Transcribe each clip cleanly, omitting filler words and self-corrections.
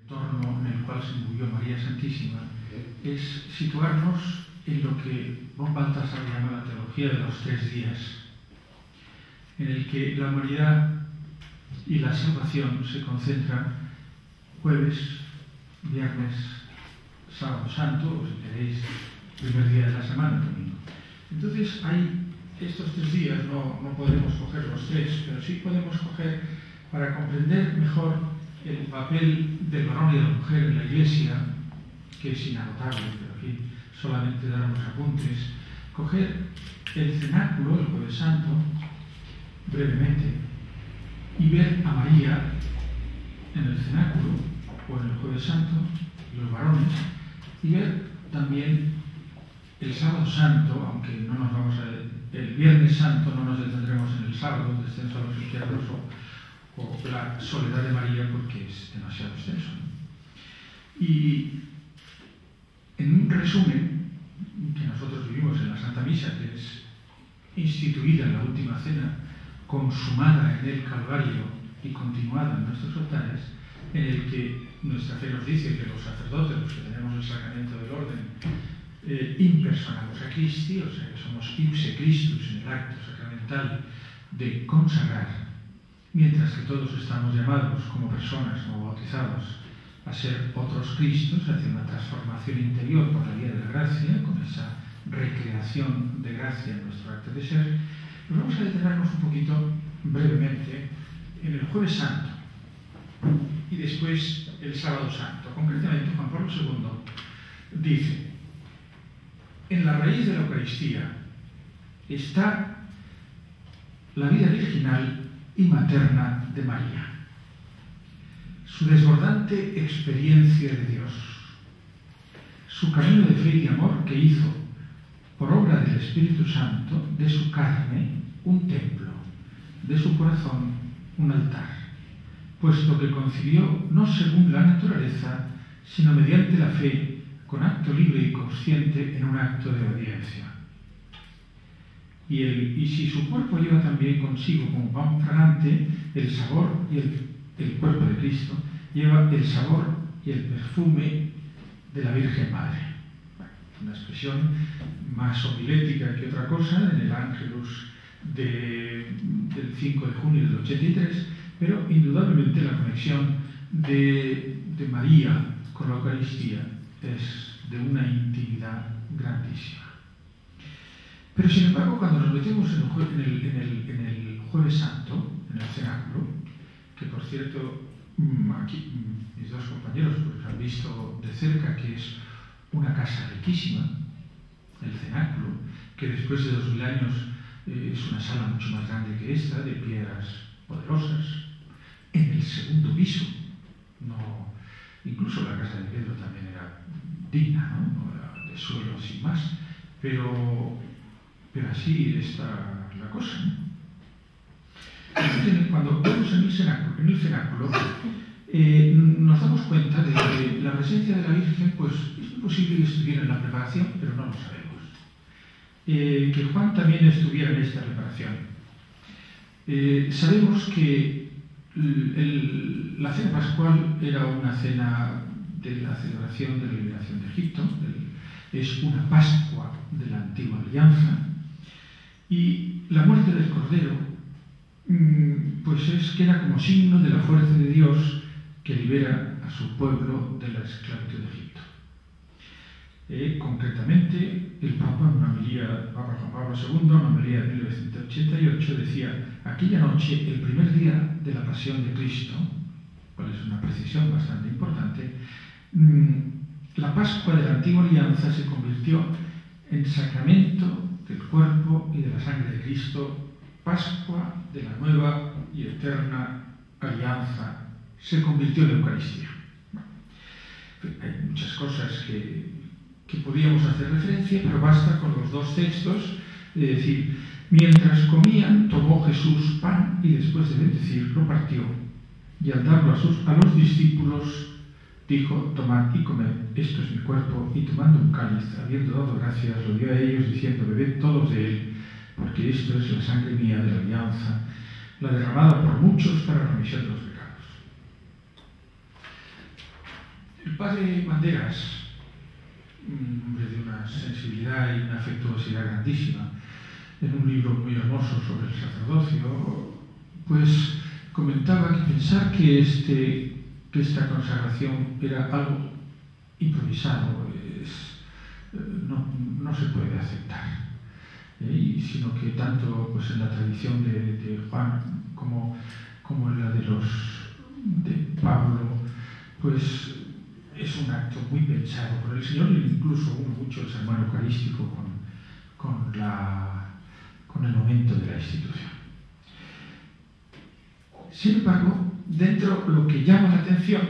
entorno en el cual se murió María Santísima es situarnos en lo que von Balthasar llama la teología de los 3 días, en el que la humanidad y la salvación se concentran jueves, viernes, sábado santo, o si queréis, primer día de la semana, domingo. Entonces, hay estos 3 días, no podemos coger los 3, pero sí podemos coger, para comprender mejor el papel del varón y de la mujer en la Iglesia, que es inagotable, pero aquí solamente dar unos apuntes, coger el cenáculo, el Jueves Santo, brevemente, y ver a María en el cenáculo o en el Jueves Santo, los varones, y ver también el Sábado Santo, aunque no nos vamos a... el Viernes Santo no nos detendremos en el sábado, el descenso a los infiernos o la soledad de María, porque es demasiado extenso. Y en un resumen que nosotros vivimos en la Santa Misa, que es instituida en la Última Cena, consumada en el Calvario y continuada en nuestros altares, en el que nuestra fe nos dice que los sacerdotes, los que tenemos el sacramento del orden, impersonamos a Cristi, o sea que somos ipse Christus en el acto sacramental de consagrar, mientras que todos estamos llamados como personas, como bautizados, a ser otros Cristos, hacia una transformación interior por la vía de la gracia, con esa recreación de gracia en nuestro acto de ser. Nos vamos a detenernos un poquito brevemente en el Jueves Santo y después el Sábado Santo. Concretamente, Juan Pablo II dice: en la raíz de la Eucaristía está la vida virginal y materna de María, su desbordante experiencia de Dios, su camino de fe y de amor que hizo, por obra del Espíritu Santo, de su carne un templo, de su corazón un altar, puesto que concibió no según la naturaleza, sino mediante la fe, con acto libre y consciente en un acto de obediencia. Y si su cuerpo lleva también consigo como pan fragante el sabor y el cuerpo de Cristo, lleva el sabor y el perfume de la Virgen Madre. Bueno, una expresión más homilética que otra cosa en el Ángelus del 5 de junio del 83, pero indudablemente la conexión de María con la Eucaristía es de una intimidad grandísima. Pero sin embargo, cuando nos metemos en el Jueves Santo, en el cenáculo, que por cierto, aquí mis 2 compañeros pues, han visto de cerca que es una casa riquísima, el cenáculo, que después de 2000 años es una sala mucho más grande que esta, de piedras poderosas, en el segundo piso. Incluso la casa de Pedro también era digna, no era de suelo sin más, pero así está la cosa, ¿no? Entonces, cuando vemos en el cenáculo nos damos cuenta de que la presencia de la Virgen pues, es posible que estuviera en la preparación, pero no lo sabemos. Que Juan también estuviera en esta preparación. Sabemos que la cena pascual era una cena de la celebración de la liberación de Egipto, es una Pascua de la antigua alianza, y la muerte del Cordero pues queda como signo de la fuerza de Dios que libera a su pueblo de la esclavitud de Egipto. Concretamente, el Papa Juan Pablo II, en una homilía de 1988, decía: aquella noche, el primer día de la pasión de Cristo, cual es una precisión bastante importante, la Pascua de la antigua alianza se convirtió en sacramento del cuerpo y de la sangre de Cristo, Pascua de la nueva y eterna alianza, se convirtió en Eucaristía. Bueno, hay muchas cosas que podíamos hacer referencia, pero basta con los 2 textos de decir: mientras comían, tomó Jesús pan y después de bendecir, lo partió, y al darlo a los discípulos, dijo: tomad y comed, esto es mi cuerpo, y tomando un cáliz, habiendo dado gracias, lo dio a ellos, diciendo: bebed todos de él, porque esto es la sangre mía de la alianza, la derramada por muchos para remisión de los pecados. padre Banderas, un hombre de una sensibilidad y una afectuosidad grandísima, en un libro muy hermoso sobre el sacerdocio, pues comentaba que pensar que esta consagración era algo improvisado no se puede aceptar, sino que tanto pues, en la tradición de Juan como en la de Pablo, pues es un acto muy pensado por el Señor, e incluso mucho el sermón eucarístico con el momento de la institución. Sin embargo, dentro lo que llama la atención,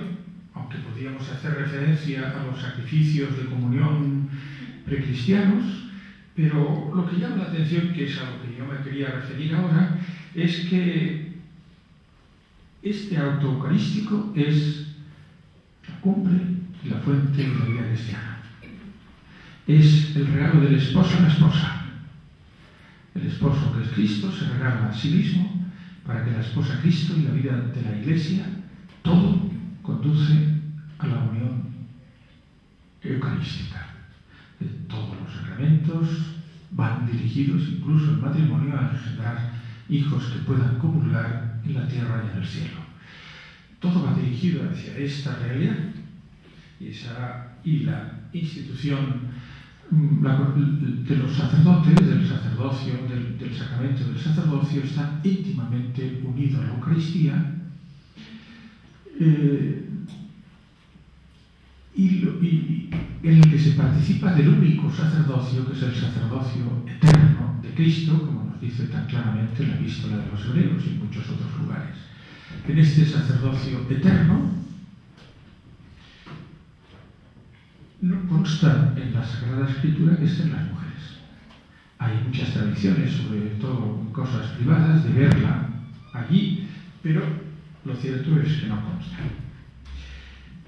aunque podríamos hacer referencia a los sacrificios de comunión precristianos, pero lo que llama la atención, que es a lo que yo me quería referir ahora, es que este acto eucarístico es la cumbre y la fuente de la vida cristiana. Es el regalo del esposo a la esposa. El esposo, que es Cristo, se regala a sí mismo para que la esposa Cristo y la vida de la Iglesia, todo conduce a la unión eucarística. Todos los sacramentos van dirigidos, incluso el matrimonio, a engendrar hijos que puedan comulgar en la tierra y en el cielo. Todo va dirigido hacia esta realidad y la institución de los sacerdotes, del sacerdocio, del sacramento del sacerdocio, está íntimamente unido a la Eucaristía y en el que se participa del único sacerdocio, que es el sacerdocio eterno de Cristo, como nos dice tan claramente en la Epístola de los Hebreos y en muchos otros lugares. En este sacerdocio eterno no consta en la Sagrada Escritura que estén las mujeres. Hay muchas tradiciones, sobre todo cosas privadas, de verla allí, pero lo cierto es que no constan.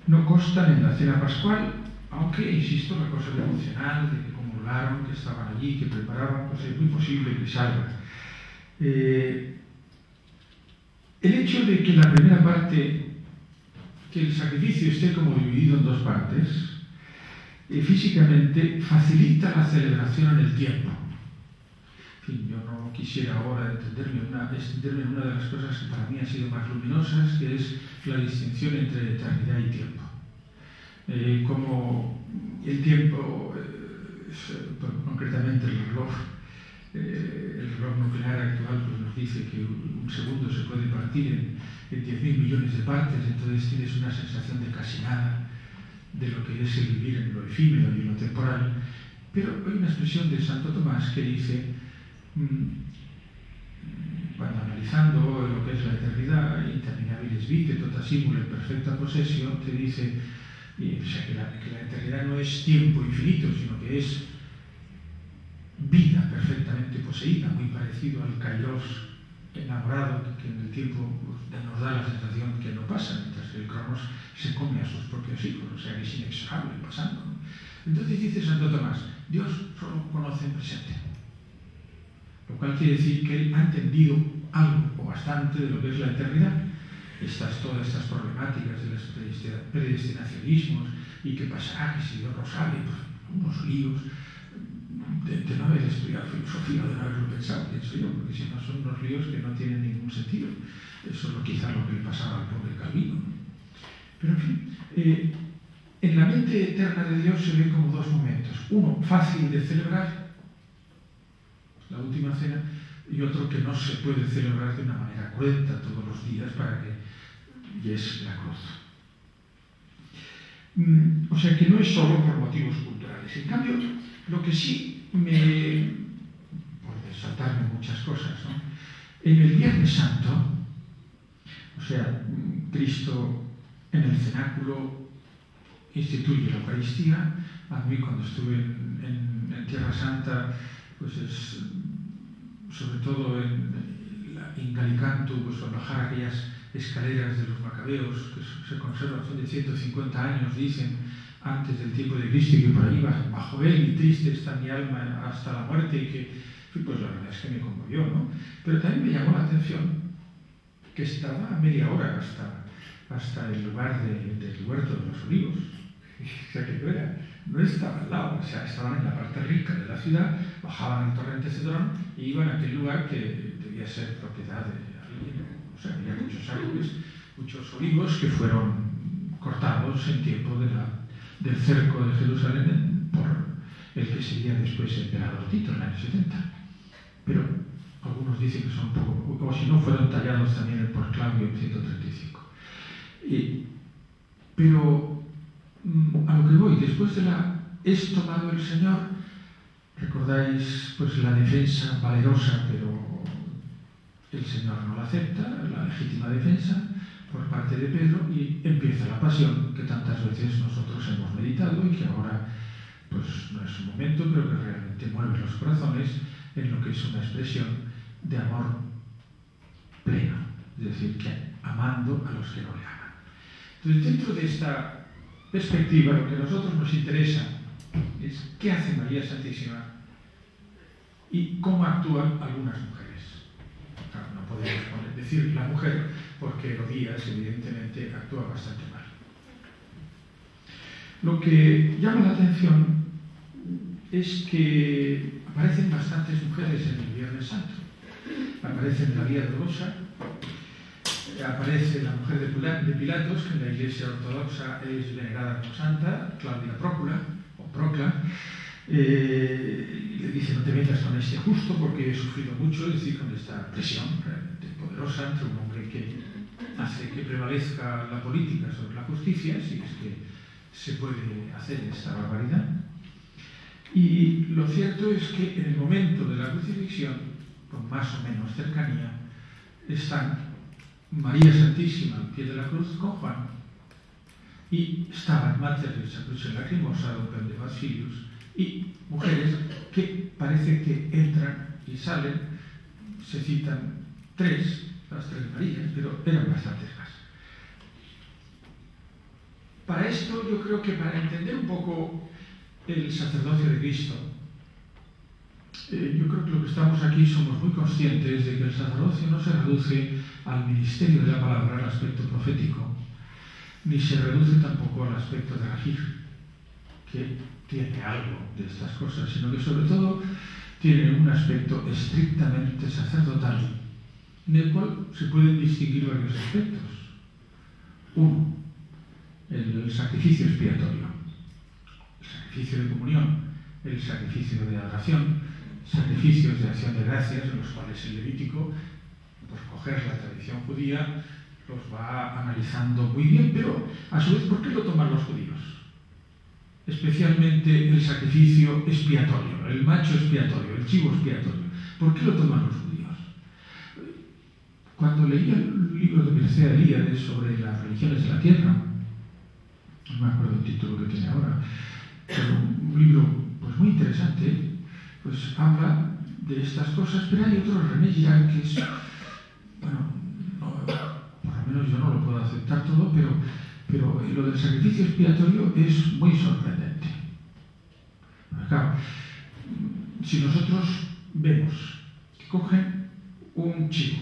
No constan en la cena pascual, aunque, insisto, la cosa devocional de que comulgaron, que estaban allí, que preparaban, pues es muy posible que salga. El hecho de que la primera parte, que el sacrificio esté como dividido en dos partes, físicamente facilita la celebración en el tiempo. En fin, yo no quisiera ahora extenderme en una de las cosas que para mí han sido más luminosas, que es la distinción entre eternidad y tiempo. Como el tiempo, concretamente el reloj nuclear actual, pues nos dice que un segundo se puede partir en 10.000 millones de partes, entonces tienes una sensación de casi nada, de lo que es el vivir en lo efímero y en lo temporal. Pero hay una expresión de Santo Tomás que dice, cuando analizando lo que es la eternidad, interminabilis vitae tota simul in perfecta possessio, te dice o sea, que la eternidad no es tiempo infinito, sino que es vida perfectamente poseída, muy parecido al kairos enamorado, que en el tiempo nos da la sensación que no pasa, mientras que el cronos se come a sus propios hijos, o sea que es inexorable pasando, ¿no? Entonces dice Santo Tomás, Dios solo conoce el presente, lo cual quiere decir que él ha entendido algo o bastante de lo que es la eternidad. Todas estas problemáticas de los predestinacionismos y qué pasará, que si Dios lo sabe, pues unos líos de no haber estudiado filosofía o de no haberlo pensado, pienso yo, porque si no son unos líos que no tienen ningún sentido. Eso es quizá lo que le pasaba al pobre Calvino. Pero en fin, en la mente eterna de Dios se ven como dos momentos. Uno, fácil de celebrar, la última cena, y otro que no se puede celebrar de una manera cruenta todos los días y es la cruz. O sea que no es solo por motivos culturales. En cambio, lo que sí por saltarme muchas cosas, ¿no? En el Viernes Santo, o sea, Cristo en el cenáculo instituye la Eucaristía. A mí cuando estuve en Tierra Santa, pues es sobre todo en Galicanto, pues al bajar aquellas escaleras de los macabeos que se conservan, son de 150 años, dicen, antes del tiempo de Cristo, y que por ahí bajo él, y triste está mi alma hasta la muerte, y que, pues la verdad es que me conmovió, ¿no? Pero también me llamó la atención que estaba a media hora hasta el lugar del Huerto de los Olivos, O sea, que no estaba al lado, o sea, estaban en la parte rica de la ciudad, bajaban el torrente Cedrón y iban a aquel lugar que debía ser propiedad de alguien. O sea, había muchos árboles, muchos olivos que fueron cortados en tiempo del cerco de Jerusalén por el que sería después el emperador Tito en el año 70. Pero algunos dicen que son un poco, o si no, fueron tallados también por Claudio en 135. Pero a lo que voy, después de es tomado el Señor, recordáis pues la defensa valerosa, pero el Señor no la acepta, la legítima defensa por parte de Pedro, y empieza la pasión que tantas veces nosotros hemos meditado y que ahora pues no es un momento, pero que realmente mueve los corazones en lo que es una expresión de amor pleno, es decir, que amando a los que no le aman. Entonces, dentro de esta perspectiva, lo que a nosotros nos interesa es qué hace María Santísima y cómo actúan algunas mujeres. Claro, no podemos decir la mujer, porque Herodías evidentemente actúa bastante mal. Lo que llama la atención es que aparecen bastantes mujeres en el Viernes Santo. Aparece en la Vía Dolorosa, aparece la mujer de Pilatos, que en la Iglesia Ortodoxa es venerada como santa, Claudia Prócula, o Procla. Le dice: no te metas con este justo porque he sufrido mucho, es decir, con esta presión realmente poderosa entre un hombre que hace que prevalezca la política sobre la justicia, si es que se puede hacer esta barbaridad. Y lo cierto es que en el momento de la crucifixión, con más o menos cercanía, están María Santísima al pie de la cruz con Juan, y estaban Mater de Sacruce Lacrimosa, Don de Basilius, y mujeres que parece que entran y salen. Se citan las tres Marías, pero eran bastantes más. Para esto, yo creo que para entender un poco el sacerdocio de Cristo, yo creo que lo que estamos aquí somos muy conscientes de que el sacerdocio no se reduce al ministerio de la palabra, al aspecto profético, ni se reduce tampoco al aspecto de regir, que tiene algo de estas cosas, sino que sobre todo tiene un aspecto estrictamente sacerdotal, en el cual se pueden distinguir varios aspectos. Uno, el sacrificio expiatorio, el sacrificio de comunión, el sacrificio de adoración, sacrificios de acción de gracias, en los cuales el Levítico, por coger la tradición judía, los va analizando muy bien, pero a su vez, ¿por qué lo toman los judíos? Especialmente el sacrificio expiatorio, el macho expiatorio, el chivo expiatorio. ¿Por qué lo toman los judíos? Cuando leía el libro de Mircea Eliade sobre las religiones de la tierra, no me acuerdo el título que tiene ahora, pero un libro pues muy interesante, pues habla de estas cosas, pero hay otro René Girard que es, bueno, no, por lo menos yo no lo puedo aceptar todo, pero lo del sacrificio expiatorio es muy sorprendente. Claro, si nosotros vemos que cogen un chivo,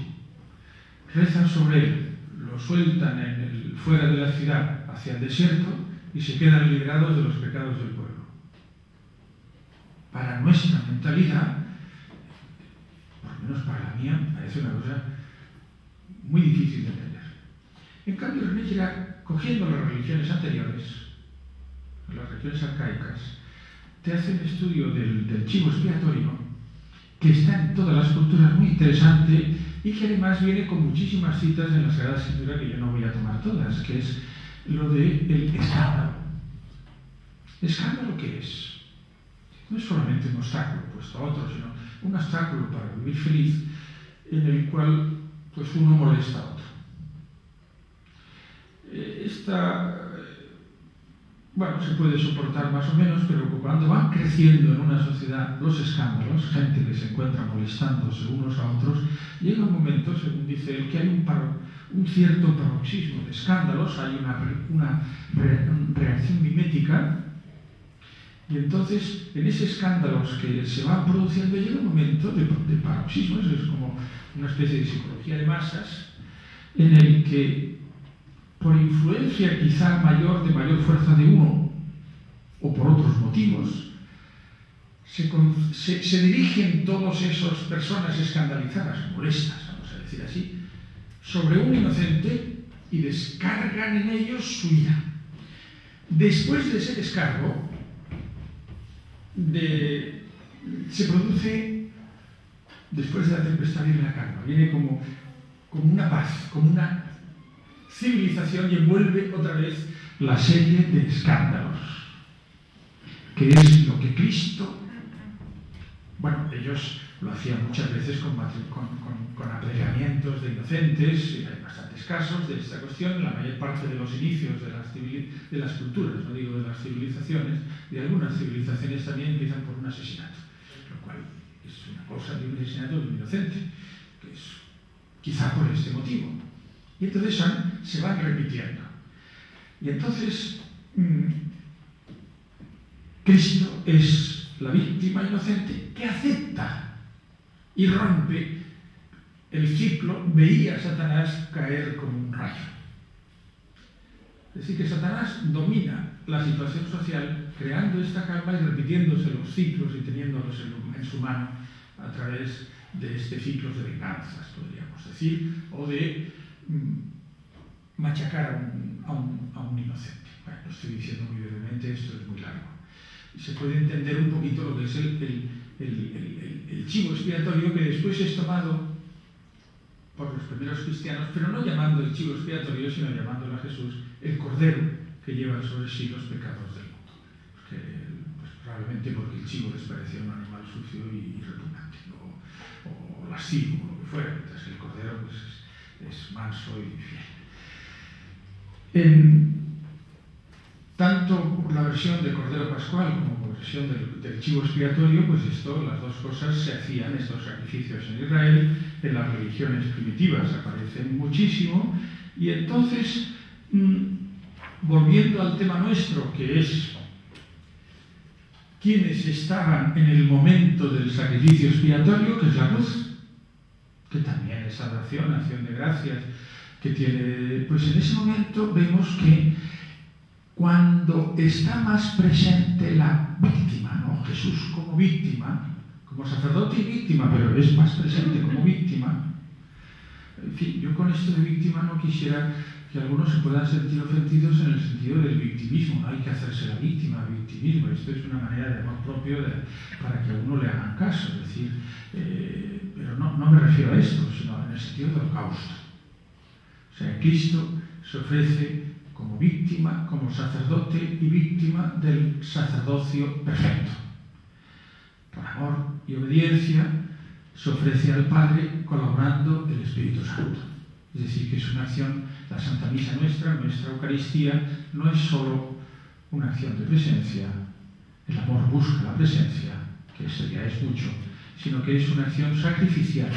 rezan sobre él, lo sueltan fuera de la ciudad hacia el desierto y se quedan liberados de los pecados del pueblo. Para nuestra mentalidad, por lo menos para la mía, parece una cosa muy difícil de entender. En cambio, René Girard, cogiendo las religiones anteriores, las religiones arcaicas, te hace un estudio del chivo expiatorio que está en todas las culturas, muy interesante, y que además viene con muchísimas citas en la Sagrada Escritura que yo no voy a tomar todas, que es lo del escándalo. ¿Escándalo qué es? No es solamente un obstáculo puesto a otro, sino un obstáculo para vivir feliz en el cual pues uno molesta a otro. Bueno, se puede soportar más o menos, pero cuando van creciendo en una sociedad los escándalos, gente que se encuentra molestándose unos a otros, llega un momento, según dice él, que hay un cierto paroxismo de escándalos, hay una reacción mimética, y entonces en esos escándalos que se van produciendo llega un momento de paroxismo, eso es como una especie de psicología de masas, en el que por influencia quizá de mayor fuerza de uno, o por otros motivos, se dirigen todas esas personas escandalizadas, molestas, vamos a decir así, sobre un inocente y descargan en ellos su ira. Después de ese descargo, se produce, después de la tempestad viene la calma, viene como una paz, como una civilización, y envuelve otra vez la serie de escándalos, que es lo que Cristo, bueno, ellos lo hacían muchas veces con apedreamientos de inocentes, y hay bastantes casos de esta cuestión. En la mayor parte de los inicios de las culturas, no digo de las civilizaciones, de algunas civilizaciones también empiezan por un asesinato, lo cual es una cosa de un asesinato de un inocente, que es quizá por este motivo. Y entonces se van repitiendo. Y entonces Cristo es la víctima inocente que acepta y rompe el ciclo. Veía a Satanás caer como un rayo. Es decir, que Satanás domina la situación social, creando esta calma y repitiéndose los ciclos y teniéndolos en su mano a través de este ciclo de venganzas, podríamos decir, o de machacar a un inocente. Bueno, lo estoy diciendo muy brevemente, esto es muy largo. Se puede entender un poquito lo que es el chivo expiatorio, que después es tomado por los primeros cristianos, pero no llamando el chivo expiatorio, sino llamándolo a Jesús el cordero que lleva sobre sí los pecados del mundo. Pues probablemente porque el chivo les parecía un animal sucio y repugnante, o lascivo, o lo que fuera, mientras que el cordero pues, es manso y fiel. Tanto por la versión del Cordero Pascual como por la versión del chivo expiatorio, pues las dos cosas se hacían, estos sacrificios en Israel, en las religiones primitivas aparecen muchísimo. Y entonces, volviendo al tema nuestro, que es quienes estaban en el momento del sacrificio expiatorio, que es la cruz, que también es adoración, acción de gracias, que tiene, pues en ese momento vemos que cuando está más presente la víctima, ¿no? Jesús como víctima, como sacerdote y víctima, pero es más presente como víctima. En fin, yo con esto de víctima no quisiera que algunos se puedan sentir ofendidos en el sentido del victimismo. No hay que hacerse la víctima, victimismo. Esto es una manera de amor propio para que a uno le hagan caso. Es decir, pero no me refiero a esto, sino en el sentido del holocausto. O sea, Cristo se ofrece como víctima, como sacerdote y víctima del sacerdocio perfecto. Por amor y obediencia se ofrece al Padre colaborando el Espíritu Santo. Es decir, que es una acción, la Santa Misa nuestra Eucaristía, no es solo una acción de presencia, el amor busca la presencia, que esto ya es mucho, sino que es una acción sacrificial,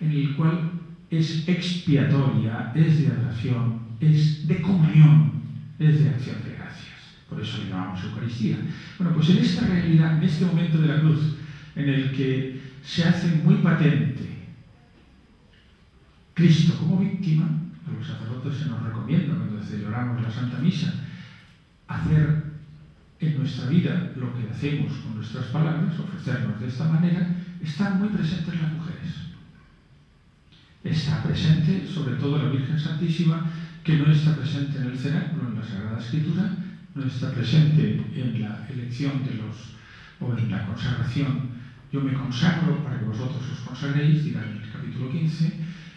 en la cual es expiatoria, es de adoración, es de comunión, es de acción de gracias. Por eso le llamamos Eucaristía. Bueno, pues en esta realidad, en este momento de la cruz, en el que se hace muy patente Cristo como víctima, a los sacerdotes se nos recomienda cuando celebramos la Santa Misa, hacer en nuestra vida lo que hacemos con nuestras palabras, ofrecernos de esta manera. Están muy presentes las mujeres. Está presente sobre todo la Virgen Santísima, que no está presente en el cenáculo, en la Sagrada Escritura, no está presente en la elección o en la consagración. Yo me consagro para que vosotros os consagréis, dirá en el capítulo 15,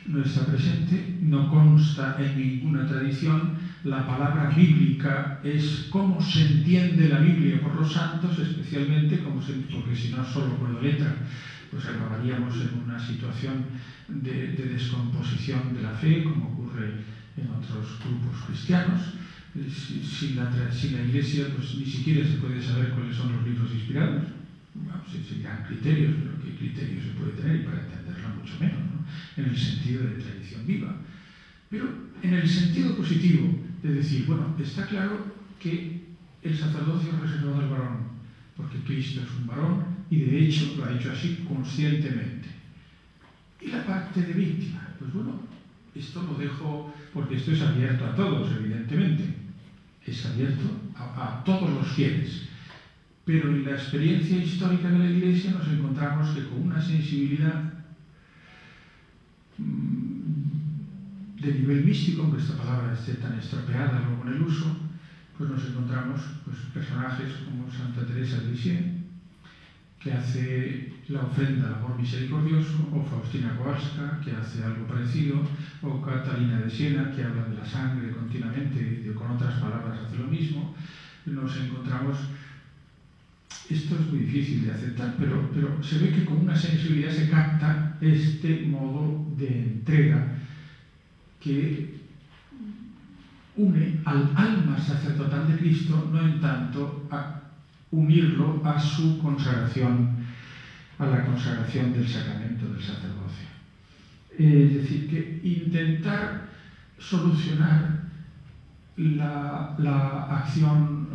no está presente, no consta en ninguna tradición. La palabra bíblica es cómo se entiende la Biblia por los santos, especialmente, porque si no solo por la letra, pues acabaríamos en una situación de descomposición de la fe, como ocurre en otros grupos cristianos. Sin la Iglesia, pues ni siquiera se puede saber cuáles son los libros inspirados. Bueno, se dirán criterios, pero ¿qué criterios se puede tener? Y para entenderlo mucho menos, ¿no? En el sentido de tradición viva. Pero en el sentido positivo, de decir, bueno, está claro que el sacerdocio es reservado al varón, porque Cristo es un varón y de hecho lo ha hecho así conscientemente. Y la parte de víctima, pues bueno, esto lo dejo, porque esto es abierto a todos, evidentemente. Es abierto a todos los fieles. pero en la experiencia histórica de la Iglesia nos encontramos que con una sensibilidad de nivel místico, aunque esta palabra esté tan estropeada luego en el uso, pues nos encontramos personajes como Santa Teresa de Lisieux, que hace la ofrenda al amor misericordioso, o Faustina Kowalska, que hace algo parecido, o Catalina de Siena, que habla de la sangre continuamente y con otras palabras hace lo mismo. Nos encontramos, esto es muy difícil de aceptar, pero se ve que con una sensibilidad se capta este modo de entrega que une al alma sacerdotal de Cristo, no en tanto a unirlo a su consagración, a la consagración del sacramento del sacerdocio. Es decir, que intentar solucionar la acción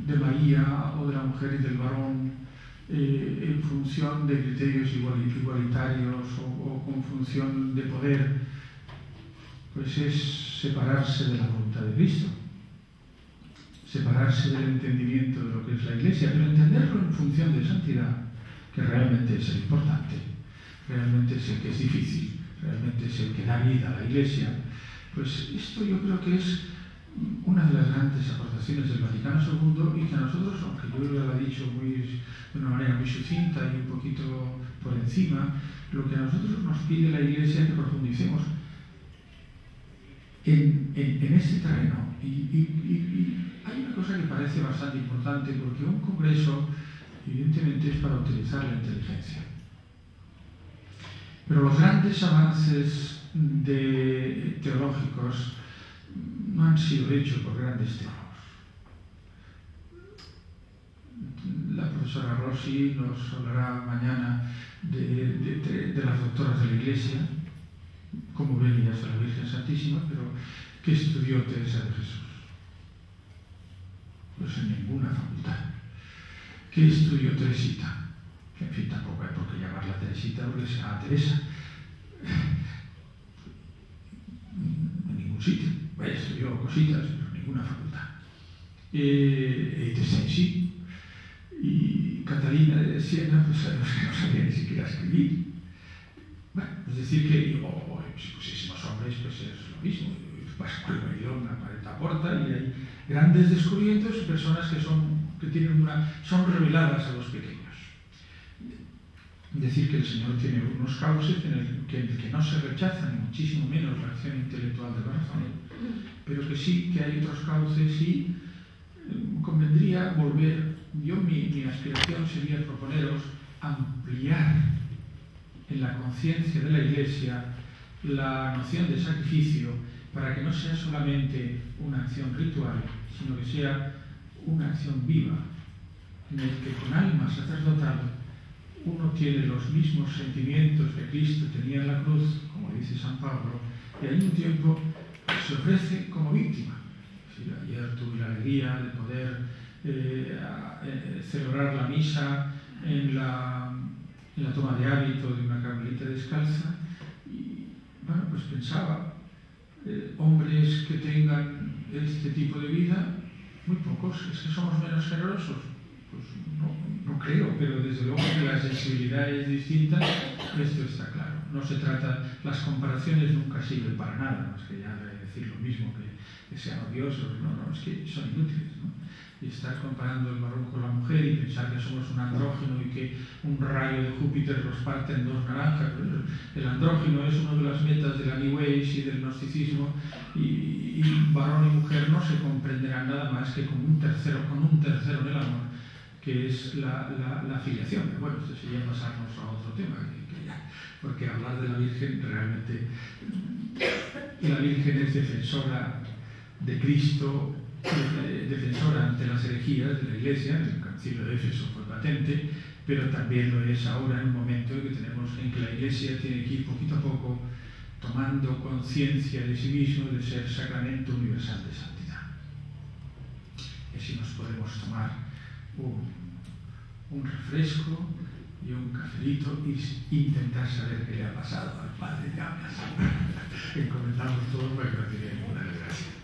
de María o de la mujer y del varón en función de criterios igualitarios o con función de poder, pues es separarse de la voluntad de Cristo, separarse del entendimiento de lo que es la Iglesia, pero entenderlo en función de santidad, que realmente es el importante, realmente es el que es difícil, realmente es el que da vida a la Iglesia. Pues esto yo creo que es una de las grandes aportaciones del Vaticano II, y que a nosotros, aunque yo lo he dicho de una manera muy sucinta y un poquito por encima, lo que a nosotros nos pide la Iglesia es que profundicemos en este terreno. Y hay una cosa que parece bastante importante, porque un congreso evidentemente es para utilizar la inteligencia. Pero los grandes avances teológicos no han sido hechos por grandes teólogos. La profesora Rossi nos hablará mañana de las doctoras de la Iglesia, como ven ellas a la Virgen Santísima, pero ¿qué estudió Teresa de Jesús? Pues en ninguna facultad. ¿Qué estudió Teresita? Que en fin, tampoco hay por qué llamarla Teresita porque se llama Teresa. En ningún sitio. Vaya, estudió cositas, pero en ninguna facultad. Sí. Y Catalina de Siena, pues sabemos que no sabía ni siquiera escribir. Bueno, es decir que, si pusiésemos hombres, pues es lo mismo. Pascual Bailón, Marta Porta, y hay grandes descubrimientos y personas que son reveladas a los pequeños. Es decir, que el Señor tiene unos cauces en el que no se rechaza, ni muchísimo menos la acción intelectual del corazón, pero que sí que hay otros cauces, y convendría volver. Mi aspiración sería proponeros ampliar en la conciencia de la Iglesia la noción de sacrificio, para que no sea solamente una acción ritual, sino que sea una acción viva, en el que con alma sacerdotal uno tiene los mismos sentimientos que Cristo tenía en la cruz, como dice San Pablo, y al mismo tiempo se ofrece como víctima. Es decir, ayer tuve la alegría de poder celebrar la misa en la toma de hábito de una carmelita descalza, y bueno, pues pensaba, hombres que tengan este tipo de vida, muy pocos. ¿Es que somos menos generosos? Pues no creo, pero desde luego que la sensibilidad es distinta, esto está claro. No se trata, las comparaciones nunca sirven para nada, más que ya decir lo mismo, que sean odiosos, no, es que son inútiles, ¿no? Y estar comparando el varón con la mujer y pensar que somos un andrógeno y que un rayo de Júpiter los parte en dos naranjas. El andrógeno es una de las metas de la New Age y del gnosticismo, y varón y mujer no se comprenderán nada más que con un tercero en el amor, que es la filiación. Pero bueno, esto sería pasarnos a otro tema, porque hablar de la Virgen, realmente la Virgen es defensora de Cristo, defensora ante las herejías de la Iglesia. En el Concilio de Éfeso fue patente, pero también lo es ahora, en un momento en que la Iglesia tiene que ir poquito a poco tomando conciencia de sí mismo, de ser sacramento universal de santidad. Y así nos podemos tomar un refresco y un cafelito y intentar saber qué le ha pasado al Padre Llamas. Encomendamos todo para que no tenga ninguna desgracia.